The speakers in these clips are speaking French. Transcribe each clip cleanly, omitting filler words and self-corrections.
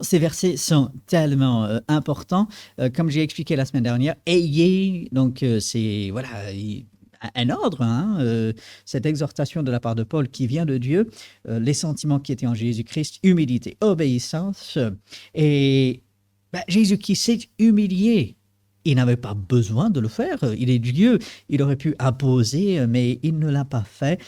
Ces versets sont tellement importants. Comme j'ai expliqué la semaine dernière, ayez, donc c'est voilà, un ordre, hein, cette exhortation de la part de Paul qui vient de Dieu, les sentiments qui étaient en Jésus-Christ, humilité, obéissance. Et Jésus qui s'est humilié, il n'avait pas besoin de le faire. Il est Dieu, il aurait pu imposer, mais il ne l'a pas fait.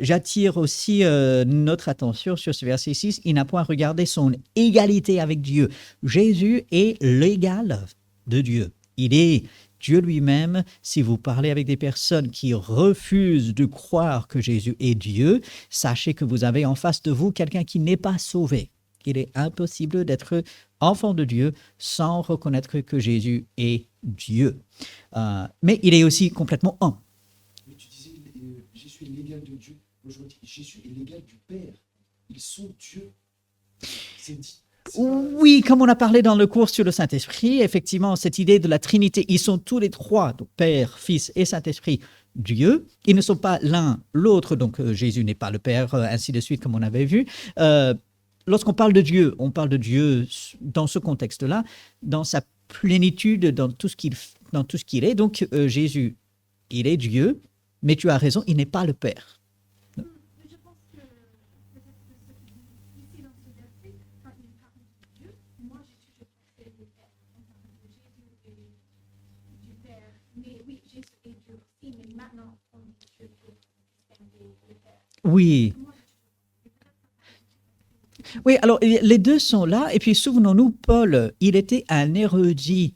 J'attire aussi notre attention sur ce verset 6. Il n'a point regardé son égalité avec Dieu. Jésus est l'égal de Dieu. Il est Dieu lui-même. Si vous parlez avec des personnes qui refusent de croire que Jésus est Dieu, sachez que vous avez en face de vous quelqu'un qui n'est pas sauvé. Il est impossible d'être enfant de Dieu sans reconnaître que Jésus est Dieu. Mais il est aussi complètement un. Mais tu disais, Jésus est l'égal de Dieu. Moi, je me dis, Jésus est l'égal du Père. Ils sont Dieu. C'est dit. Oui, comme on a parlé dans le cours sur le Saint-Esprit, effectivement, cette idée de la Trinité, ils sont tous les trois, donc Père, Fils et Saint-Esprit, Dieu. Ils ne sont pas l'un l'autre, donc Jésus n'est pas le Père, ainsi de suite, comme on avait vu. Lorsqu'on parle de Dieu, on parle de Dieu dans ce contexte-là, dans sa plénitude, dans tout ce qu'il est. Donc Jésus, il est Dieu, mais tu as raison, il n'est pas le Père. Je pense que peut-être que ce qui dit ici dans ce verset, quand il parle de Dieu, moi j'ai toujours pensé le Père. On parle de Jésus et du Père. Mais oui, Jésus est Dieu aussi, mais maintenant on dit Dieu pour distinguer le Père. Oui. Oui, alors les deux sont là. Et puis souvenons-nous, Paul, il était un érudit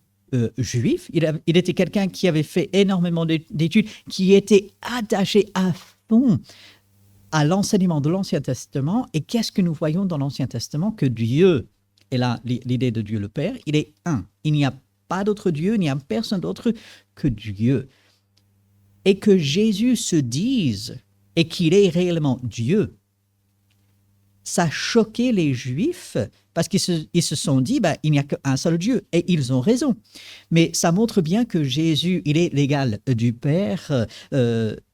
juif. Il était quelqu'un qui avait fait énormément d'études, qui était attaché à fond à l'enseignement de l'Ancien Testament. Et qu'est-ce que nous voyons dans l'Ancien Testament? Que Dieu, et là l'idée de Dieu le Père, il est un. Il n'y a pas d'autre Dieu, il n'y a personne d'autre que Dieu. Et que Jésus se dise et qu'il est réellement Dieu, ça choquait les Juifs parce qu'ils se sont dit, il n'y a qu'un seul Dieu. Et ils ont raison. Mais ça montre bien que Jésus, il est l'égal du Père,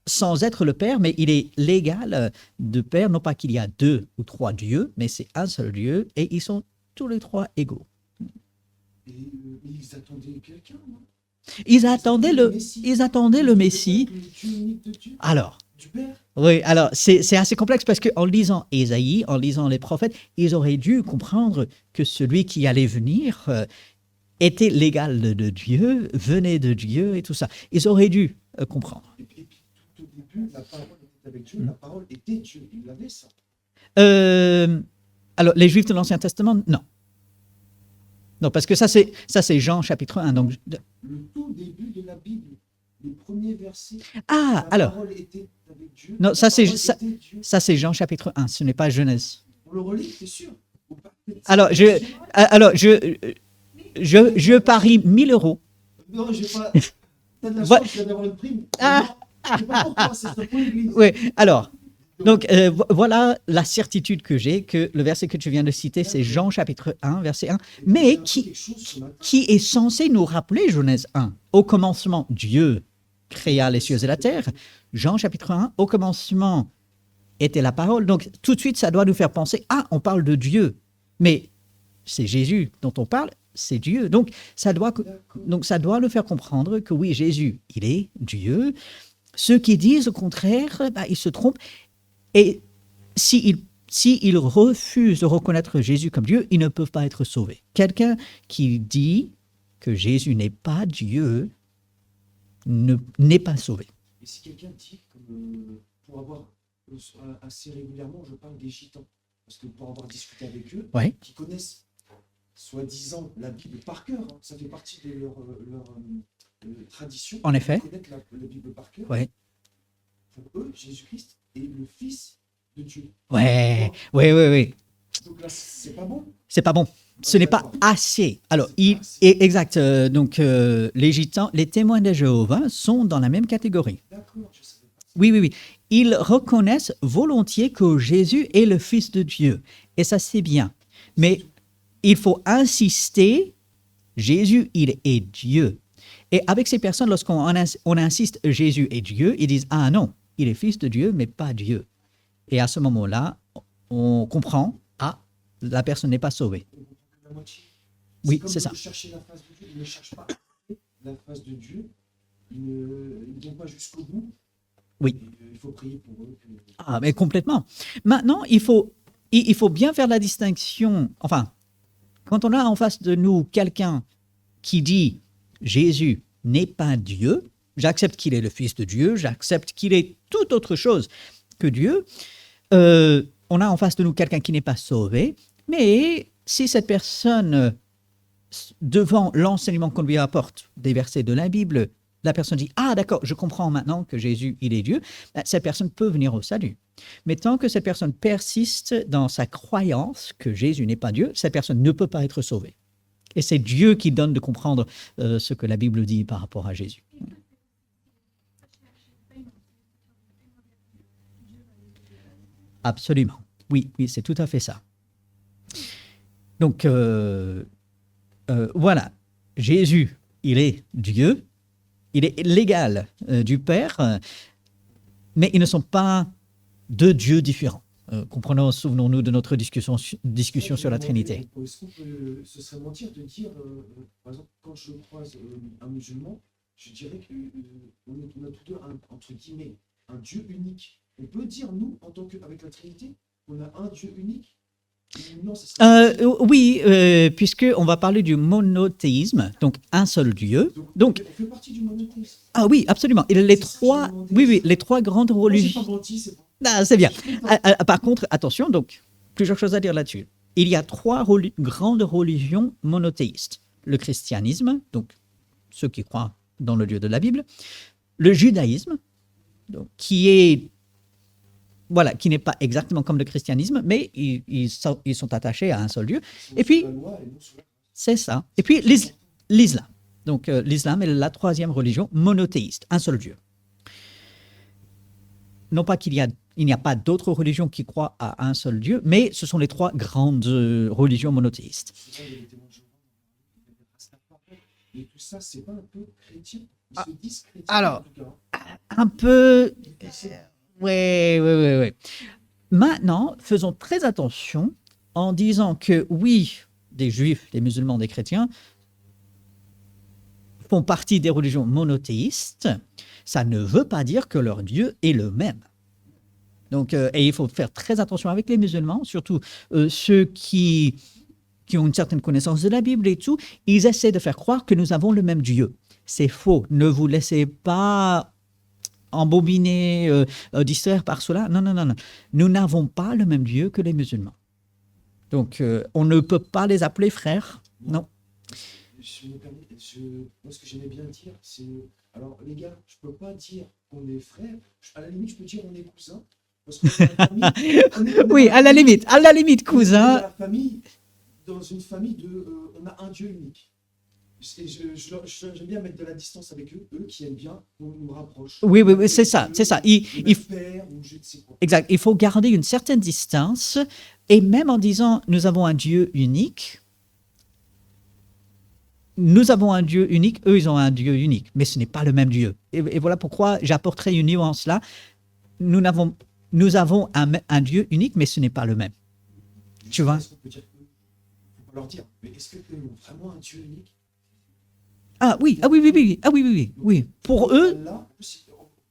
sans être le Père, mais il est l'égal du Père. Non pas qu'il y a deux ou trois dieux, mais c'est un seul Dieu. Et ils sont tous les trois égaux. Et ils attendaient quelqu'un, non? Ils attendaient le Messie. Alors, oui, alors c'est assez complexe parce qu'en lisant Ésaïe, en lisant les prophètes, ils auraient dû comprendre que celui qui allait venir était l'égal de Dieu, venait de Dieu et tout ça. Ils auraient dû comprendre. Et puis tout au début, la parole était avec Dieu, la parole était Dieu. Ils l'avaient, ça. Alors, les Juifs de l'Ancien Testament, non. Non, parce que ça c'est Jean chapitre 1. Donc... Le tout début de la Bible, les premiers versets. Ah, alors. Parole était avec Dieu. Non, ça c'est Jean chapitre 1, ce n'est pas Genèse. On le relit, c'est sûr. Alors, je parie 1 000 euros. Non, je n'ai pas. T'as de la chance, je viens d'avoir une prime. Je sais pas pourquoi, c'est un point d'église. Oui, alors. Donc, voilà la certitude que j'ai, que le verset que tu viens de citer, c'est Jean chapitre 1, verset 1, mais qui est censé nous rappeler Genèse 1. Au commencement, Dieu créa les cieux et la terre. Jean chapitre 1, au commencement était la parole. Donc, tout de suite, ça doit nous faire penser, on parle de Dieu. Mais c'est Jésus dont on parle, c'est Dieu. Donc, ça doit nous faire comprendre que oui, Jésus, il est Dieu. Ceux qui disent au contraire, ils se trompent. Et s'ils refusent de reconnaître Jésus comme Dieu, ils ne peuvent pas être sauvés. Quelqu'un qui dit que Jésus n'est pas Dieu n'est pas sauvé. Et si quelqu'un dit, pour avoir assez régulièrement, je parle des gitans, parce que pour avoir discuté avec eux, qui connaissent soi-disant la Bible par cœur, ça fait partie de leur tradition. En effet. Connaître la Bible par cœur. Ouais. Pour eux, Jésus-Christ est le Fils de Dieu. Oui. Donc là, c'est pas bon. C'est pas bon. Ce n'est pas assez. Alors, exact. Donc, les gitans, les témoins de Jéhovah sont dans la même catégorie. D'accord, je savais pas. Oui. Ils reconnaissent volontiers que Jésus est le Fils de Dieu. Et ça, c'est bien. Mais il faut insister, Jésus, il est Dieu. Et avec ces personnes, lorsqu'on insiste Jésus est Dieu, ils disent, non, il est Fils de Dieu, mais pas Dieu. Et à ce moment-là, on comprend, la personne n'est pas sauvée. la moitié. Oui, comme c'est ça. chercher la face de Dieu, ils ne cherchent pas la face de Dieu, ils ne vont pas jusqu'au bout. Oui. Et, il faut prier pour eux. Ah, mais complètement. Maintenant, il faut bien faire la distinction. Enfin, quand on a en face de nous quelqu'un qui dit Jésus n'est pas Dieu, j'accepte qu'il est le Fils de Dieu, j'accepte qu'il est toute autre chose que Dieu. On a en face de nous quelqu'un qui n'est pas sauvé, mais si cette personne, devant l'enseignement qu'on lui apporte des versets de la Bible, la personne dit « Ah d'accord, je comprends maintenant que Jésus, il est Dieu », cette personne peut venir au salut. Mais tant que cette personne persiste dans sa croyance que Jésus n'est pas Dieu, cette personne ne peut pas être sauvée. Et c'est Dieu qui donne de comprendre ce que la Bible dit par rapport à Jésus. Absolument. Oui, oui, c'est tout à fait ça. Donc, voilà. Jésus, il est Dieu. Il est l'égal du Père. Mais ils ne sont pas deux dieux différents. Comprenons, souvenons-nous de notre discussion sur la Trinité. Est-ce qu'on ce serait mentir de dire, par exemple, quand je croise un musulman, je dirais qu'on a tous deux, entre guillemets, un Dieu unique. On peut dire, nous, en tant qu'avec la Trinité, on a un Dieu unique? Non, oui, puisqu'on va parler du monothéisme, donc un seul Dieu. Donc, on fait partie du monothéisme. Ah oui, absolument. Et les trois grandes religions. Moi, j'ai pas menti, c'est bon. Ah, c'est bien. Par contre, attention, donc, plusieurs choses à dire là-dessus. Il y a trois grandes religions monothéistes. Le christianisme, donc ceux qui croient dans le Dieu de la Bible. Le judaïsme, donc, qui n'est pas exactement comme le christianisme, mais ils sont attachés à un seul Dieu. Et puis, c'est ça. Et puis, l'islam. Donc, l'islam est la troisième religion monothéiste, un seul Dieu. Non pas qu'il n'y a pas d'autres religions qui croient à un seul Dieu, mais ce sont les trois grandes religions monothéistes. Et tout ça, c'est pas un peu chrétien? Ils se disent chrétiens, alors, en tout cas. un peu... Oui. Maintenant, faisons très attention en disant que oui, des juifs, des musulmans, des chrétiens font partie des religions monothéistes. Ça ne veut pas dire que leur Dieu est le même. Donc, et il faut faire très attention avec les musulmans, surtout ceux qui ont une certaine connaissance de la Bible et tout. Ils essaient de faire croire que nous avons le même Dieu. C'est faux. Ne vous laissez pas embobiner, distraire par cela. Non. Nous n'avons pas le même Dieu que les musulmans. Donc, on ne peut pas les appeler frères. Non. Moi, ce que j'aimais bien dire, c'est... Alors, les gars, je ne peux pas dire qu'on est frères. À la limite, je peux dire qu'on est cousins. Parce que oui, à la limite, cousin. Dans une famille on a un Dieu unique. J'aime bien mettre de la distance avec eux qui aiment bien, on nous rapproche. Oui, c'est ça. Exact. Il faut garder une certaine distance, et même en disant nous avons un Dieu unique, eux, ils ont un Dieu unique, mais ce n'est pas le même Dieu. Et voilà pourquoi j'apporterai une nuance là. Nous avons un Dieu unique, mais ce n'est pas le même. Tu vois? Est-ce qu'on peut dire qu'il ne faut pas leur dire, mais est-ce qu'eux ont vraiment un Dieu unique? Oui. Pour eux... Allah,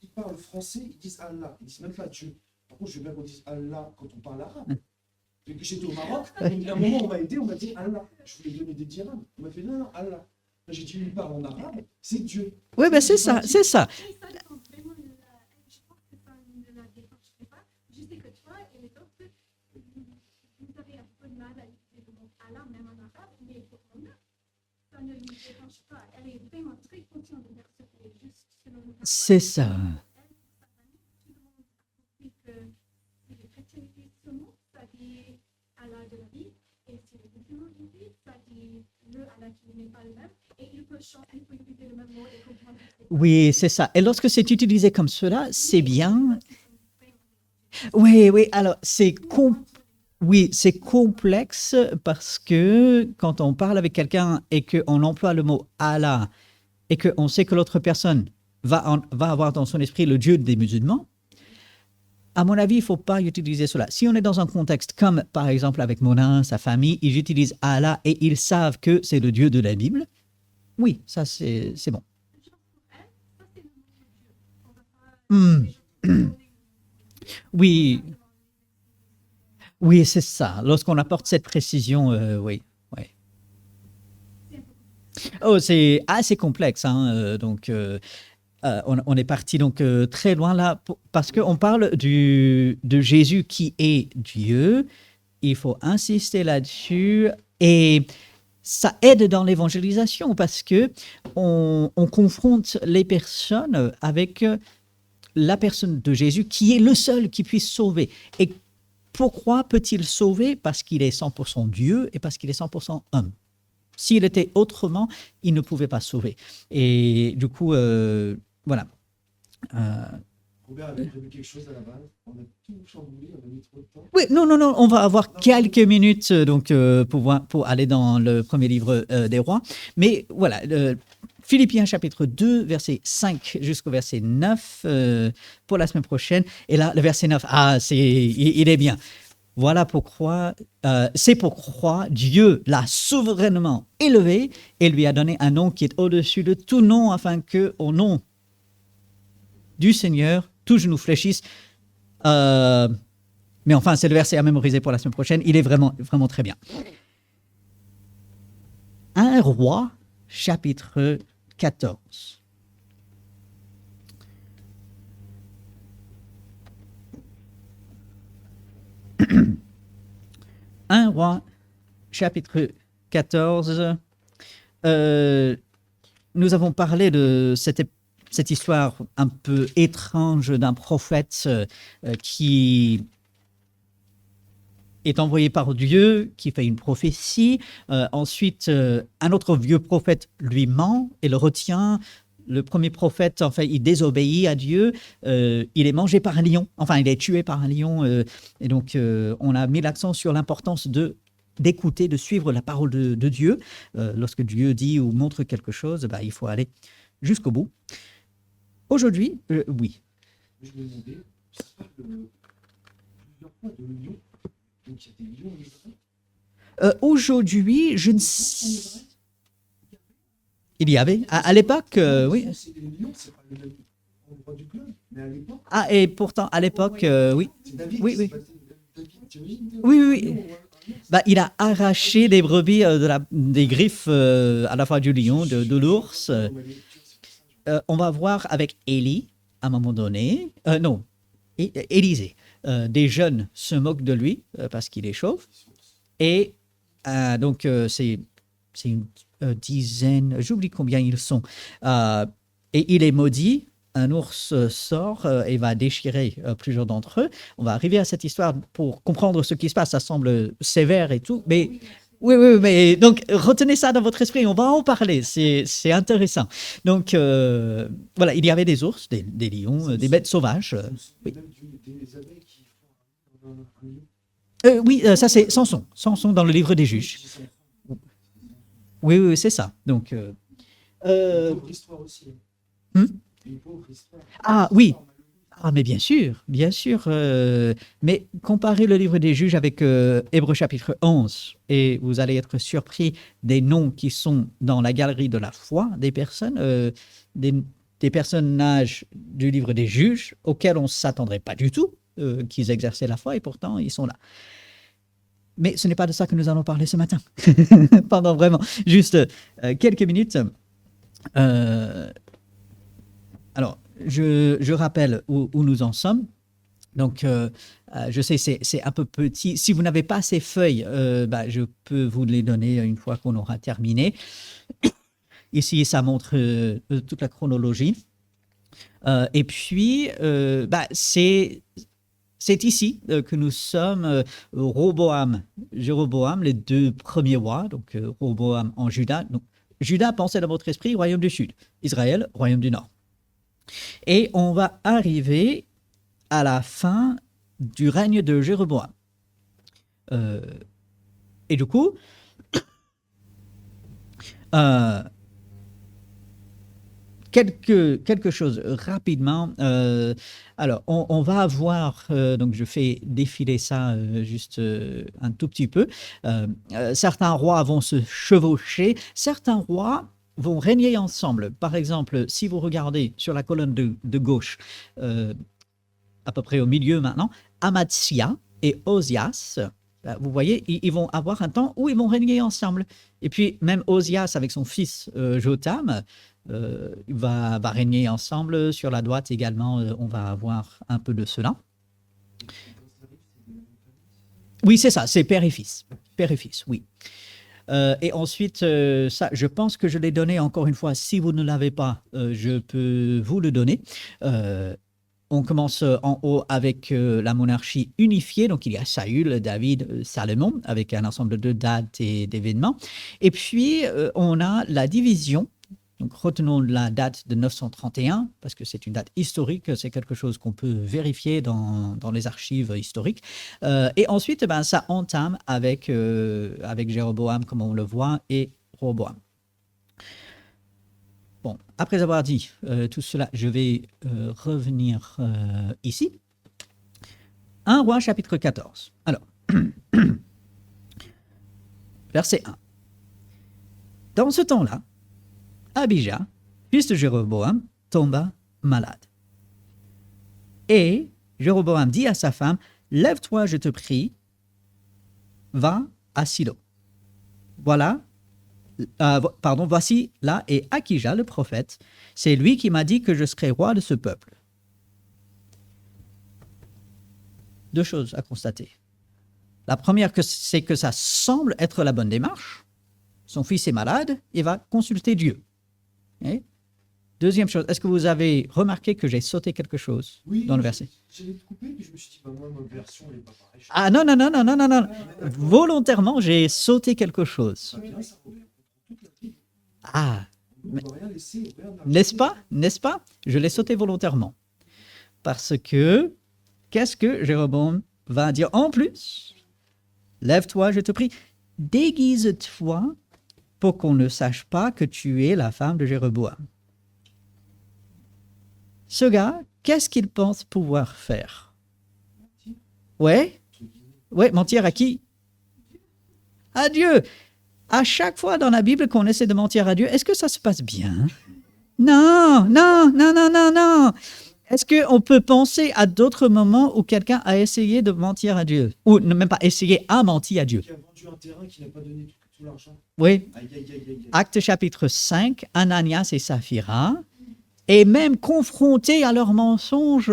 ils parlent français, ils disent Allah, ils disent même pas Dieu. Par contre, je veux bien qu'on dise Allah quand on parle arabe. Depuis que j'étais au Maroc, à un moment, on m'a aidé, on m'a dit Allah. Je voulais donner des dirhams. On m'a fait non, Allah. J'ai dit, il parle en arabe, c'est Dieu. Oui, c'est ça. C'est ça. Oui, c'est ça. Et lorsque c'est utilisé comme cela, c'est bien. Oui, alors c'est complexe parce que quand on parle avec quelqu'un et qu'on emploie le mot Allah et qu'on sait que l'autre personne va avoir dans son esprit le Dieu des musulmans, à mon avis, il ne faut pas utiliser cela. Si on est dans un contexte comme, par exemple, avec Monin, sa famille, ils utilisent Allah et ils savent que c'est le Dieu de la Bible, oui, ça c'est bon. Hmm. Oui, oui, c'est ça. Lorsqu'on apporte cette précision, oui, oui. Oh, c'est assez complexe, hein, donc on est parti donc très loin là parce qu'on parle de Jésus qui est Dieu. Il faut insister là-dessus et ça aide dans l'évangélisation parce que on confronte les personnes avec la personne de Jésus qui est le seul qui puisse sauver. Et pourquoi peut-il sauver? Parce qu'il est 100% Dieu et parce qu'il est 100% homme. S'il était autrement, il ne pouvait pas sauver. Et du coup, voilà. Robert avait prévu quelque chose à la base. On a tout chamboulé, on a mis trop de temps. Oui, non, on va avoir quelques minutes donc, pour aller dans le premier livre des rois. Mais voilà, Philippiens chapitre 2, verset 5 jusqu'au verset 9 pour la semaine prochaine. Et là, le verset 9, il est bien. Voilà pourquoi, c'est pourquoi Dieu l'a souverainement élevé et lui a donné un nom qui est au-dessus de tout nom, afin que, au nom du Seigneur, tout genou fléchisse. Mais enfin, c'est le verset à mémoriser pour la semaine prochaine. Il est vraiment, vraiment très bien. 1 Roi, chapitre 14. Un Roi, chapitre 14. Nous avons parlé de cette histoire un peu étrange d'un prophète qui est envoyé par Dieu, qui fait une prophétie. Ensuite, un autre vieux prophète lui ment et le retient. Le premier prophète, enfin, il désobéit à Dieu. Il est mangé par un lion. Enfin, il est tué par un lion. Et donc, on a mis l'accent sur l'importance d'écouter, de suivre la parole de Dieu. Lorsque Dieu dit ou montre quelque chose, il faut aller jusqu'au bout. Aujourd'hui, oui. Je me demandais, ça parle plusieurs fois de lions. Donc il y a des lions en Israël. Aujourd'hui, je ne sais. Il y avait à l'époque, oui. C'est les lions, c'est pas le même endroit du club, mais à l'époque. Ah, et pourtant, à l'époque, oui. C'est David. Oui, oui. David, oui. Il a arraché des brebis des griffes à la fois du lion, de l'ours. On va voir avec Élie, à un moment donné. Non, Élisée. Des jeunes se moquent de lui parce qu'il est chauve. Et donc, c'est une dizaine, j'oublie combien ils sont. Et il est maudit. Un ours sort et va déchirer plusieurs d'entre eux. On va arriver à cette histoire pour comprendre ce qui se passe. Ça semble sévère et tout, mais oui, mais donc retenez ça dans votre esprit. On va en parler. C'est intéressant. Donc voilà, il y avait des ours, des lions, des bêtes sauvages. Oui. Des abeilles qui font un lion. Oui, ça c'est Samson. Samson dans le livre des Juges. Oui, c'est ça. Donc. Pauvre histoire aussi. Ah oui. Ah, mais bien sûr. Mais comparez le livre des Juges avec Hébreux chapitre 11 et vous allez être surpris des noms qui sont dans la galerie de la foi des personnes, des personnages du livre des Juges auxquels on ne s'attendrait pas du tout qu'ils exerçaient la foi et pourtant ils sont là. Mais ce n'est pas de ça que nous allons parler ce matin. Pendant vraiment juste quelques minutes. Alors, je rappelle où nous en sommes. Donc, je sais, c'est un peu petit. Si vous n'avez pas ces feuilles, je peux vous les donner une fois qu'on aura terminé. Ici, ça montre toute la chronologie. Et puis, c'est ici que nous sommes, Roboam, Jéroboam, les deux premiers rois, donc Roboam en Juda. Donc, Juda, pensez dans votre esprit, royaume du Sud. Israël, royaume du Nord. Et on va arriver à la fin du règne de Jéroboam. Et du coup, quelque chose rapidement. Alors, on va avoir, donc je fais défiler ça juste un tout petit peu. Certains rois vont se chevaucher, certains rois vont régner ensemble. Par exemple, si vous regardez sur la colonne de gauche, à peu près au milieu maintenant, Amaziah et Osias, vous voyez, ils vont avoir un temps où ils vont régner ensemble. Et puis, même Osias, avec son fils Jotham, va régner ensemble. Sur la droite également, on va avoir un peu de cela. Oui, c'est ça, c'est père et fils. Père et fils, oui. Et ensuite, ça, je pense que je l'ai donné encore une fois. Si vous ne l'avez pas, je peux vous le donner. On commence en haut avec la monarchie unifiée. Donc, il y a Saül, David, Salomon, avec un ensemble de dates et d'événements. Et puis, on a la division. Donc, retenons la date de 931, parce que c'est une date historique. C'est quelque chose qu'on peut vérifier dans les archives historiques. Et ensuite, ça entame avec Jéroboam, comme on le voit, et Roboam. Bon, après avoir dit tout cela, je vais revenir ici. 1 Roi, chapitre 14. Alors, verset 1. Dans ce temps-là, Abijah, fils de Jéroboam, tomba malade. Et Jéroboam dit à sa femme, « Lève-toi, je te prie, va à Silo. » Voilà. Voici là est Akija le prophète, c'est lui qui m'a dit que je serai roi de ce peuple. Deux choses à constater. La première, c'est que ça semble être la bonne démarche. Son fils est malade, il va consulter Dieu. Et deuxième chose, est-ce que vous avez remarqué que j'ai sauté quelque chose dans le verset? J'allais te couper, puis je me suis dit, moi, ma version, elle n'est pas pareille. Ah non. Volontairement, j'ai sauté quelque chose. Ah, n'est-ce pas? Je l'ai sauté volontairement. Parce que, qu'est-ce que Jéroboam va dire en plus? Lève-toi, je te prie, déguise-toi pour qu'on ne sache pas que tu es la femme de Jéroboam. Ce gars, qu'est-ce qu'il pense pouvoir faire? Ouais, mentir à qui? À Dieu. À chaque fois dans la Bible qu'on essaie de mentir à Dieu, est-ce que ça se passe bien? Non. Est-ce qu'on peut penser à d'autres moments où quelqu'un a essayé de mentir à Dieu? Ou ne même pas essayé, a menti à Dieu? Qui a vendu un terrain qui n'a pas donné tout l'argent. Oui. Aïe. Acte chapitre 5, Ananias et Saphira, et même confrontés à leurs mensonges,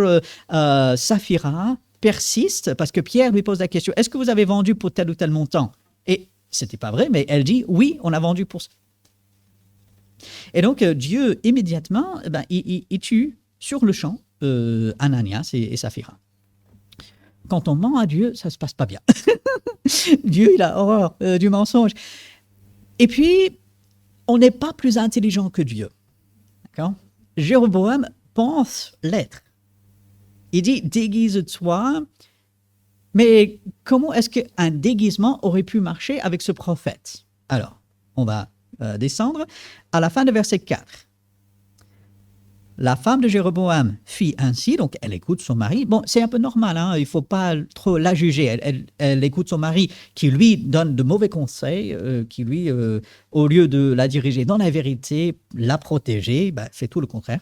Saphira persiste parce que Pierre lui pose la question, est-ce que vous avez vendu pour tel ou tel montant? Et c'était pas vrai, mais elle dit, oui, on a vendu pour ça. Et donc, Dieu, immédiatement, il tue sur le champ Ananias et Saphira. Quand on ment à Dieu, ça se passe pas bien. Dieu, il a horreur du mensonge. Et puis, on n'est pas plus intelligent que Dieu. D'accord? Jéroboam pense l'être. Il dit, déguise-toi. Mais comment est-ce qu'un déguisement aurait pu marcher avec ce prophète? Alors, on va descendre à la fin de verset 4. La femme de Jéroboam fit ainsi, donc elle écoute son mari. Bon, c'est un peu normal, il ne faut pas trop la juger. Elle écoute son mari qui lui donne de mauvais conseils, qui lui, au lieu de la diriger dans la vérité, la protéger, fait tout le contraire.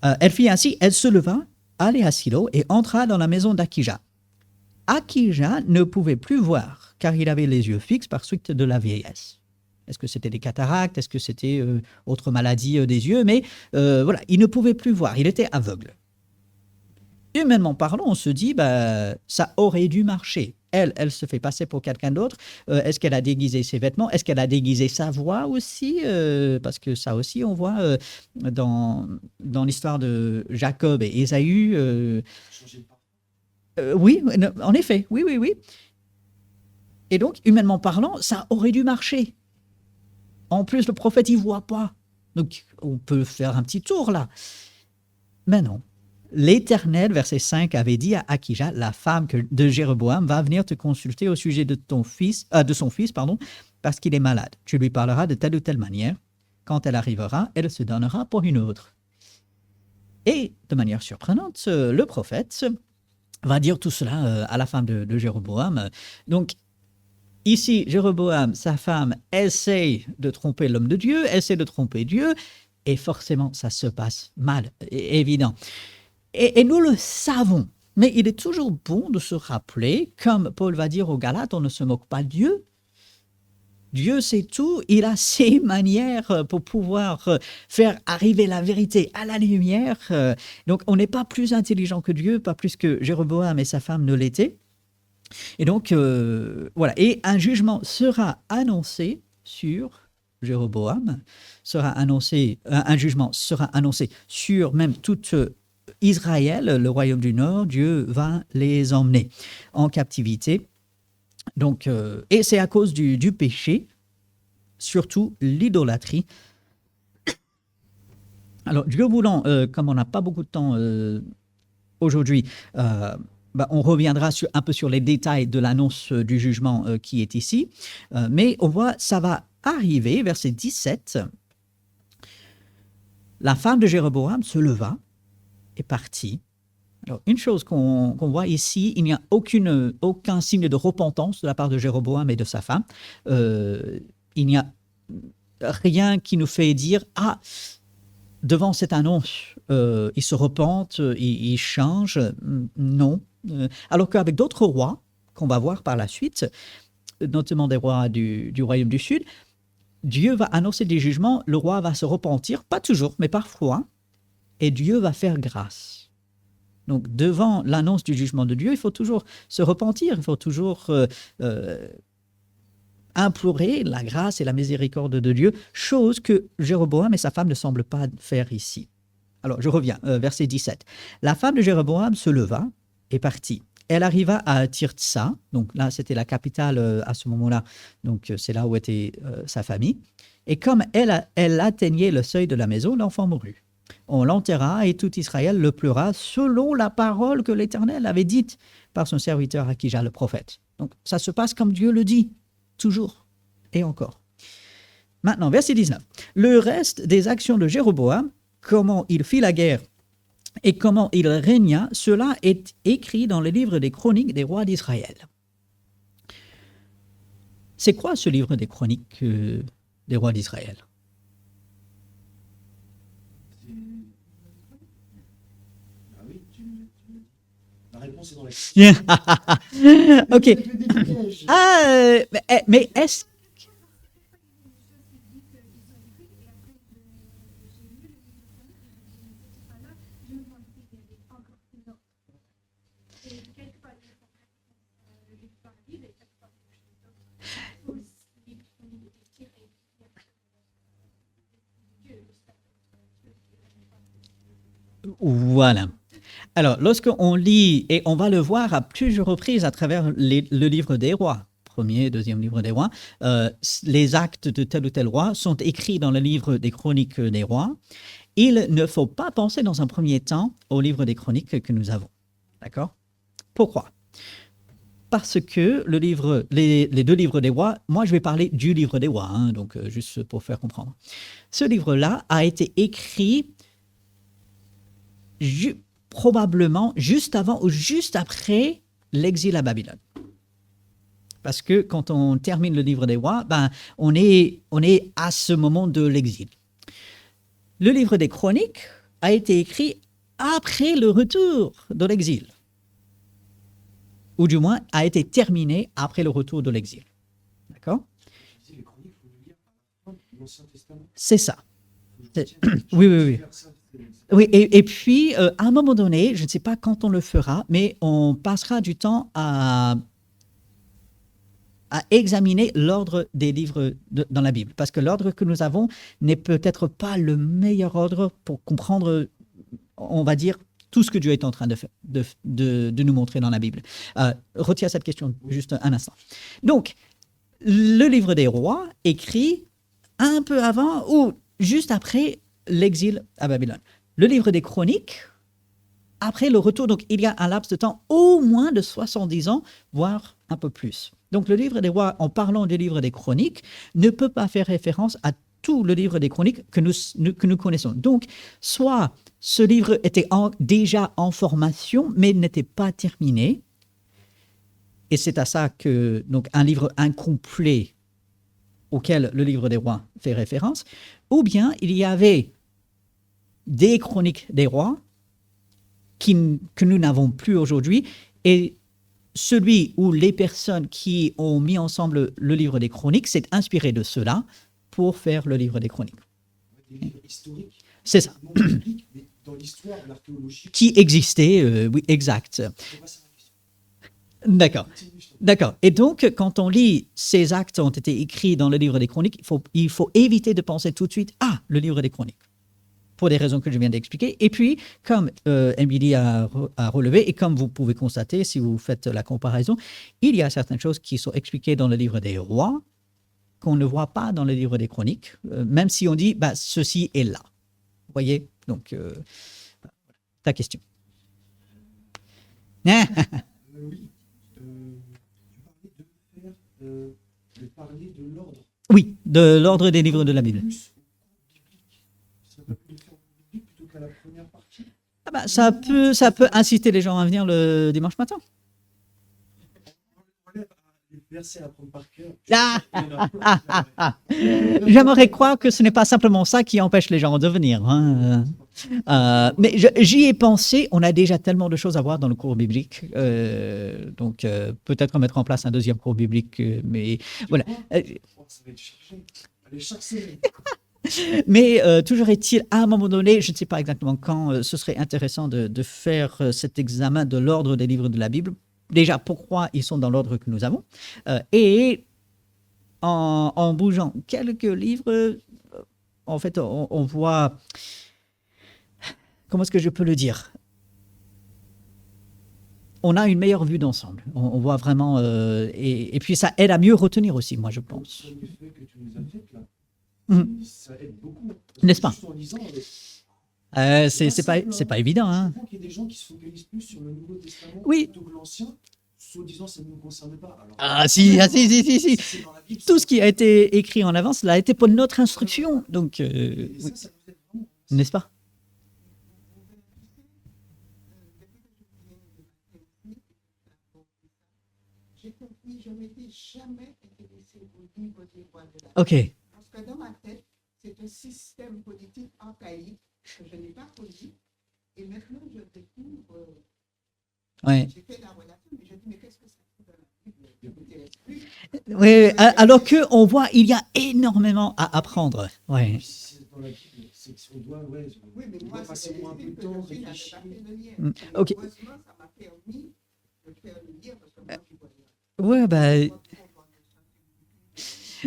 Elle fit ainsi, elle se leva, alla à Silo et entra dans la maison d'Akija. Akija ne pouvait plus voir, car il avait les yeux fixes par suite de la vieillesse. Est-ce que c'était des cataractes? Est-ce que c'était autre maladie des yeux? Mais voilà, il ne pouvait plus voir, il était aveugle. Humainement parlant, on se dit, ça aurait dû marcher. Elle se fait passer pour quelqu'un d'autre. Est-ce qu'elle a déguisé ses vêtements? Est-ce qu'elle a déguisé sa voix aussi? Parce que ça aussi, on voit dans l'histoire de Jacob et Ésaü. Oui, en effet, oui. Et donc, humainement parlant, ça aurait dû marcher. En plus, le prophète, il ne voit pas. Donc, on peut faire un petit tour là. Mais non. L'Éternel, verset 5, avait dit à Akija, la femme de Jéroboam, va venir te consulter au sujet de son fils, parce qu'il est malade. Tu lui parleras de telle ou telle manière. quand elle arrivera, elle se donnera pour une autre. Et de manière surprenante, le prophète va dire tout cela à la femme de Jéroboam. Donc, ici, Jéroboam, sa femme, essaie de tromper l'homme de Dieu, essaie de tromper Dieu, et forcément, ça se passe mal, évident. Et nous le savons, mais il est toujours bon de se rappeler, comme Paul va dire aux Galates, on ne se moque pas de Dieu. Dieu sait tout, il a ses manières pour pouvoir faire arriver la vérité à la lumière. Donc, on n'est pas plus intelligent que Dieu, pas plus que Jéroboam et sa femme ne l'étaient. Et donc, voilà. Et un jugement sera annoncé sur Jéroboam, un jugement sera annoncé sur même toute Israël, le royaume du Nord. Dieu va les emmener en captivité. Donc, et c'est à cause du péché, surtout l'idolâtrie. Alors, Dieu voulant, comme on n'a pas beaucoup de temps aujourd'hui, on reviendra un peu sur les détails de l'annonce du jugement qui est ici. Mais on voit, ça va arriver, verset 17. La femme de Jéroboam se leva et partit. Alors, une chose qu'on voit ici, il n'y a aucun signe de repentance de la part de Jéroboam et de sa femme. Il n'y a rien qui nous fait dire « Ah, devant cette annonce, ils se repentent, ils changent. » Non. Alors qu'avec d'autres rois, qu'on va voir par la suite, notamment des rois du royaume du Sud, Dieu va annoncer des jugements, le roi va se repentir, pas toujours, mais parfois, et Dieu va faire grâce. Donc, devant l'annonce du jugement de Dieu, il faut toujours se repentir, il faut toujours implorer la grâce et la miséricorde de Dieu, chose que Jéroboam et sa femme ne semblent pas faire ici. Alors, je reviens, verset 17. La femme de Jéroboam se leva et partit. Elle arriva à Tirtsa, donc là, c'était la capitale à ce moment-là, donc c'est là où était sa famille. Et comme elle atteignait le seuil de la maison, l'enfant mourut. On l'enterra et tout Israël le pleura selon la parole que l'Éternel avait dite par son serviteur Akija le prophète. Donc ça se passe comme Dieu le dit, toujours et encore. Maintenant, verset 19. Le reste des actions de Jéroboam, comment il fit la guerre et comment il régna, cela est écrit dans le livre des chroniques des rois d'Israël. C'est quoi ce livre des chroniques des rois d'Israël ? La réponse est dans la Ok. Mais est-ce... Voilà. Alors, lorsqu'on lit, et on va le voir à plusieurs reprises à travers le livre des rois, premier, deuxième livre des rois, les actes de tel ou tel roi sont écrits dans le livre des chroniques des rois. Il ne faut pas penser dans un premier temps au livre des chroniques que nous avons. D'accord ? Pourquoi ? Parce que les deux livres des rois, moi je vais parler du livre des rois, hein, donc juste pour faire comprendre. Ce livre-là a été écrit probablement juste avant ou juste après l'exil à Babylone. Parce que quand on termine le livre des rois, on est à ce moment de l'exil. Le livre des chroniques a été écrit après le retour de l'exil. Ou du moins, a été terminé après le retour de l'exil. D'accord ? Les chroniques, il faut lire à la fin de l'Ancien Testament. C'est ça. Oui. Oui, et puis, à un moment donné, je ne sais pas quand on le fera, mais on passera du temps à examiner l'ordre des livres dans la Bible. Parce que l'ordre que nous avons n'est peut-être pas le meilleur ordre pour comprendre, on va dire, tout ce que Dieu est en train de nous montrer dans la Bible. Retiens cette question juste un instant. Donc, le livre des rois écrit un peu avant ou juste après l'exil à Babylone. Le livre des chroniques, après le retour, donc il y a un laps de temps au moins de 70 ans, voire un peu plus. Donc le livre des rois, en parlant du livre des chroniques, ne peut pas faire référence à tout le livre des Chroniques que nous connaissons. Donc, soit ce livre était déjà en formation, mais n'était pas terminé, et c'est à ça que donc un livre incomplet auquel le livre des rois fait référence, ou bien il y avait des chroniques des rois que nous n'avons plus aujourd'hui, et celui ou les personnes qui ont mis ensemble le livre des chroniques s'est inspiré de cela pour faire le livre des chroniques. Des livres historiques. C'est ça. Non bibliques, mais dans l'histoire, l'archéologie. Qui existait, oui, exact. D'accord. D'accord. Et donc, quand on lit ces actes ont été écrits dans le livre des Chroniques, il faut éviter de penser tout de suite « Ah, le livre des Chroniques », pour des raisons que je viens d'expliquer. Et puis, comme Emily a relevé, et comme vous pouvez constater si vous faites la comparaison, il y a certaines choses qui sont expliquées dans le livre des rois qu'on ne voit pas dans le livre des Chroniques, même si on dit bah, « ceci est là ». Vous voyez? Donc, ta question. Oui. De parler de l'ordre. Oui, de l'ordre des livres de la Bible. Ah bah, ça peut inciter les gens à venir le dimanche matin. J'aimerais croire que ce n'est pas simplement ça qui empêche les gens de venir. Hein. Mais j'y ai pensé, on a déjà tellement de choses à voir dans le cours biblique, donc peut-être mettre en place un deuxième cours biblique, mais voilà. Mais toujours est-il, à un moment donné, je ne sais pas exactement quand, ce serait intéressant de faire cet examen de l'ordre des livres de la Bible. Déjà, pourquoi ils sont dans l'ordre que nous avons, et en bougeant quelques livres, en fait, on voit... Comment est-ce que je peux le dire? On a une meilleure vue d'ensemble. On voit vraiment... et puis, ça aide à mieux retenir aussi, moi, je pense. Ça aide beaucoup. N'est-ce pas? C'est pas évident. Hein. Je crois qu'il y a des gens qui se focalisent plus sur le Nouveau Testament plutôt que l'Ancien, soi-disant ça ne nous concerne pas. Alors, si. Tout ce qui a été écrit en avance, cela a été pour notre instruction. Donc, ça nous aide vraiment. N'est-ce pas? Je ne m'étais jamais intéressée au livre des rois de la Bible. OK. Parce que dans ma tête, c'est un système politique archaïque que je n'ai pas connu. Et maintenant, je découvre. Ouais. J'ai fait la relation, mais je dis, mais qu'est-ce que ça fait dans la Bible? Je ne m'intéresse plus. Oui, alors qu'on voit, il y a énormément à apprendre. Ouais. Dans la Bible, c'est qu'on doit, oui, mais moi, passer moins un peu de temps, réfléchir. OK. Heureusement, ça m'a permis de faire le lire parce que moi, je voyais. Ouais, bah.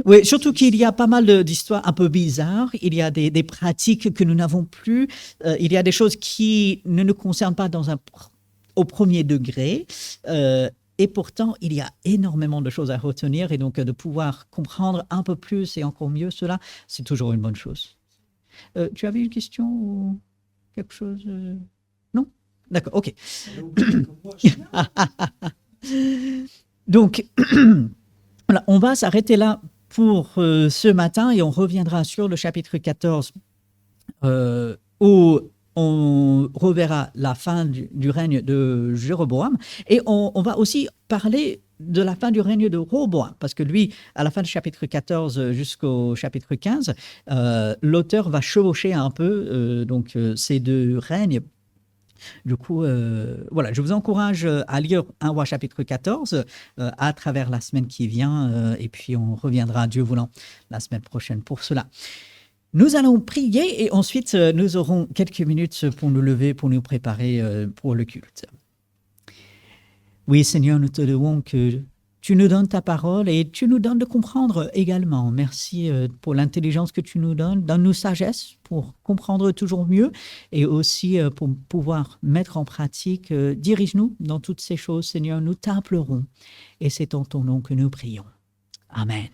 Oui, surtout qu'il y a pas mal d'histoires un peu bizarres. Il y a des pratiques que nous n'avons plus. Il y a des choses qui ne nous concernent pas au premier degré. Et pourtant, il y a énormément de choses à retenir. Et donc, de pouvoir comprendre un peu plus et encore mieux cela, c'est toujours une bonne chose. Tu avais une question ou quelque chose? Non? D'accord, OK. Donc, voilà, on va s'arrêter là pour ce matin et on reviendra sur le chapitre 14 où on reverra la fin du règne de Jéroboam et on va aussi parler de la fin du règne de Roboam parce que lui, à la fin du chapitre 14 jusqu'au chapitre 15, l'auteur va chevaucher un peu ces deux règnes. Du coup, voilà, je vous encourage à lire 1 Roi chapitre 14 à travers la semaine qui vient et puis on reviendra, Dieu voulant, la semaine prochaine pour cela. Nous allons prier et ensuite nous aurons quelques minutes pour nous lever, pour nous préparer pour le culte. Oui, Seigneur, nous te louons que tu nous donnes ta parole et tu nous donnes de comprendre également. Merci pour l'intelligence que tu nous donnes. Donne-nous sagesse pour comprendre toujours mieux et aussi pour pouvoir mettre en pratique. Dirige-nous dans toutes ces choses, Seigneur. Nous t'implorons et c'est en ton nom que nous prions. Amen.